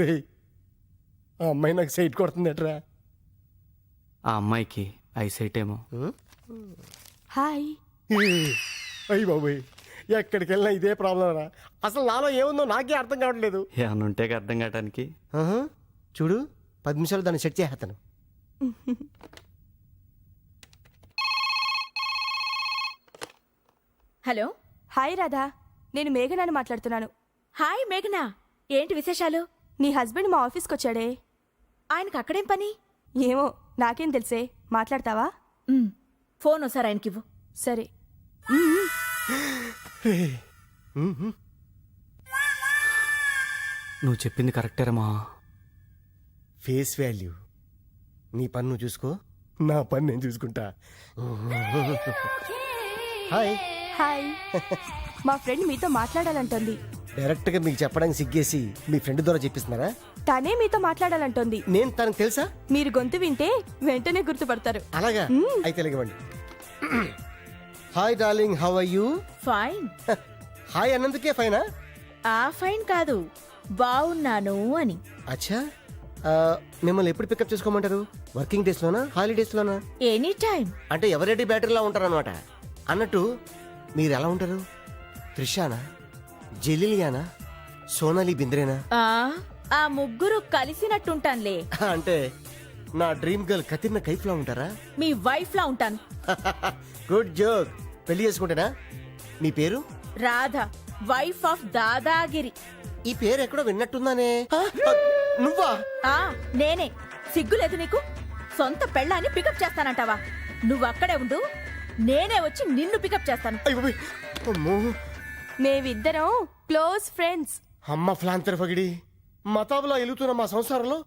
రే ఆ అమ్మాయి నాకు సైట్ కొడుతుందట్రా. ఆ అమ్మాయికి ఐసైట్ ఏమో. హాయ్. అయ్యి బాబోయ్, ఎక్కడికి వెళ్ళినా ఇదే ప్రాబ్లం రా. అసలు నాలో ఏముందో నాకే అర్థం కావట్లేదు. ఏమన్నా ఉంటే అర్థం కావటానికి. చూడు 10 నిమిషాలు దాన్ని సెట్ చేస్తాను. హలో. హాయ్ రాధా, నేను మేఘనాని మాట్లాడుతున్నాను. హాయ్ మేఘనా, ఏంటి విశేషాలు? నీ హస్బెండ్ మా ఆఫీస్కి వచ్చాడే. ఆయనకు అక్కడేం పని? ఏమో నాకేం తెలుసే, మాట్లాడతావా? ఫోన్ ఒకసారి ఆయనకివ్వు. సరే. నువ్వు చెప్పింది కరెక్టేరమ్మా. Face value. నీ పని నువ్వు చూసుకో, నా పని నేను చూసుకుంటా. హాయ్. హాయ్. మా ఫ్రెండ్ మీతో మాట్లాడాలంటోంది. డైరెక్ట్గా మీకు చెప్పడానికి సిగ్గేసి మీ ఫ్రెండ్ ద్వారా చెప్పిస్తున్నారా? తనే మీతో మాట్లాడాలంటోంది. నేను తనకు తెలుసా? మీరు గొంతు వింటే వెంటనే గుర్తుపడతారు. అలాగా? అయితే లేవండి. Hi darling, how are you? Fine. Hi అన్నందుకే ఫైనా? ఆ ఫైన్ కాదు, బాగున్నాను అని. అచ్చా, మిమ్మల్ని ఎప్పుడు పికప్ చేసుకోమంటారు? వర్కింగ్ డేస్ లోనా, హాలిడేస్ లోనా? Any time. అంటే ఎవరెడీ బ్యాటరీలా ఉంటారు అనమాట. అన్నట్టు మీరు ఎలా ఉంటారు? త్రిషానా, జెలిలియానా, సోనాలి బింద్రేనా? ఆ ముగ్గురు కలిసినట్టుంటానులే. అంటే నా డ్రీమ్ గర్ల్ కతిర్న కైఫ్ లా ఉంటారా? మీ వైఫ్ లా ఉంటాను. Good joke. పెళ్లి చేసుకుంటేనా? మీ పేరు? Radha, wife of dadagiri. ఈ పేరు ఎక్కడో విన్నట్టుందానే. నువ్వా? నేనే. సిగ్గులేదు నీకు? సొంత పెళ్ళాన్ని పికప్ చేస్తానంటావా? నువ్వు అక్కడే ఉండు, నేనే వచ్చి నిన్ను పికప్ చేస్తాను. మేమిద్దరం క్లోజ్ ఫ్రెండ్స్. అమ్మ ఫ్లాంతర్ ఫగిడి, మతాబులా ఎలుగుతున్న మా సంసారంలో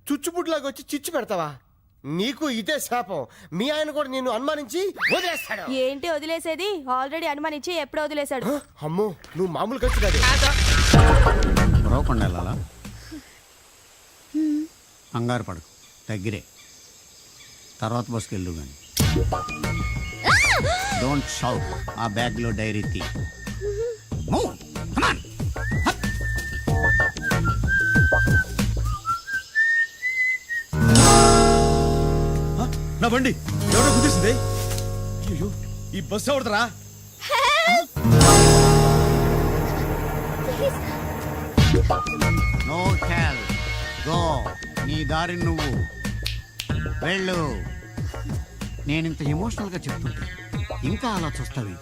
చుచ్చుపుట్లాగా వచ్చి చిచ్చు పెడతావా? నీకు ఇదే శాపం. మీ ఆయన కూడా నిన్ను అనుమానించి వదిలేస్తాడు. ఏంటి వదిలేసేది? ఆల్రెడీ అనుమానించి ఎప్పుడో వదిలేశాడు. అమ్మో, నువ్వు మామూలు ఖర్చు కాదు. రోకుండా వెళ్ళాలా? కంగారు పడకు, దగ్గరే. తర్వాత బస్కి వెళ్ళు కానీ. Don't shout. ఆ బ్యాగ్లో డైరీ తీ. నా బండి ఎవరో గుద్దేసింది. అయ్యో, ఈ బస్సు ఎవడతారా? No tell, go. నీ దారి నువ్వు వెళ్ళు. నేను ఇంత ఎమోషనల్ గా చెప్తుంటే ఇంకా అలా చూస్తావి.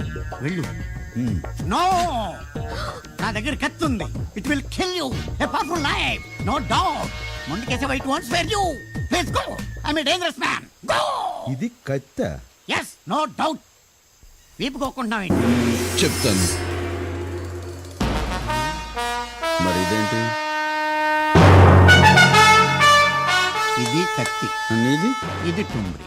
వెళ్ళు. నో, నా దగ్గర కత్తుంది. It will kill you. A powerful knife, no doubt. మొండికేసే white wants for you. Please go. I am a dangerous man. Go. ఇది కత్తా? yes, no doubt. వీపుకోకుండా చెప్తాను. మరి ఇదేంటి? ఇది కత్తి. ఇది ఇది టుంబ్రి.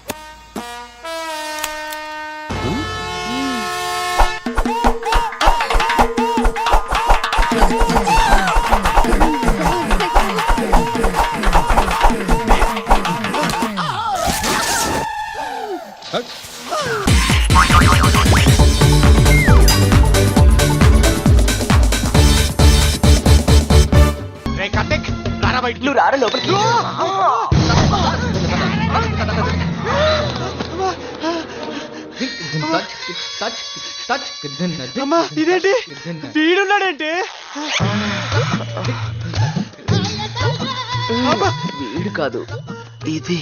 నువ్వు రారా లోపలికి. ఇదేంటి వీడున్నాడేంటి? వీడు కాదు, ఇది